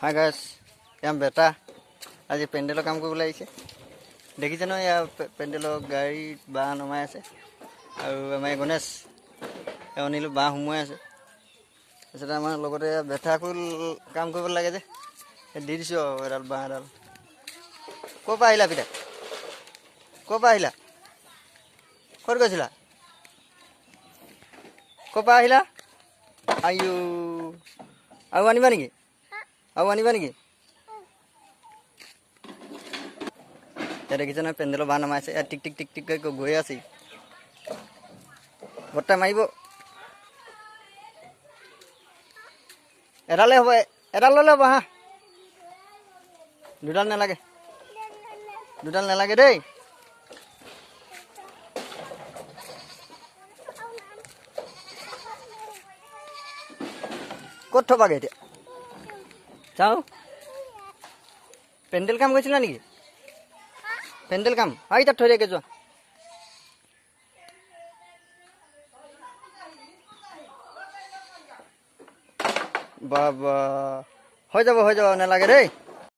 Hi guys, এয়া বেটা আজি পেণ্ডেলৰ কাম কৰিবলৈ আহিছে। দেখিছে নহয়, এয়া পেণ্ডেলৰ গাড়ীত বাঁহ নমাই আছে। আৰু আমাৰ গণেশ অনিলো বাঁহ সোমোৱাই আছে। তাৰপিছতে আমাৰ লগতে বেটাকো কাম কৰিব লাগে যে, দি দিছোঁ আৰু এডাল বাঁহ এডাল। ক'ৰ পৰা আহিলা পিতা? ক'ৰ পৰা আহিলা? ক'ত গৈছিলা? ক'ৰ পৰা আহিলা? আইও, আৰু আনিবা নেকি? আৰু আনিবা নেকি? এতিয়া দেখিছে নহয়, পেণ্ডেলৰ বাঁহ নমাইছে। ইয়াত টিক টিক টিক টিককৈ গৈ আছে। বৰ্তাই মাৰিব। এডালে হ'ব, এডাল ল'লে হ'ব। হা, দুডাল নালাগে, দুডাল নালাগে দেই। ক'ত থবাগে এতিয়া? চাওঁ, পেণ্ডেল কাম কৰিছিলা নেকি? পেণ্ডেল কাম আহি তাত থৈ দিয়াগে, যোৱা। বাবা, হৈ যাব নালাগে দেই।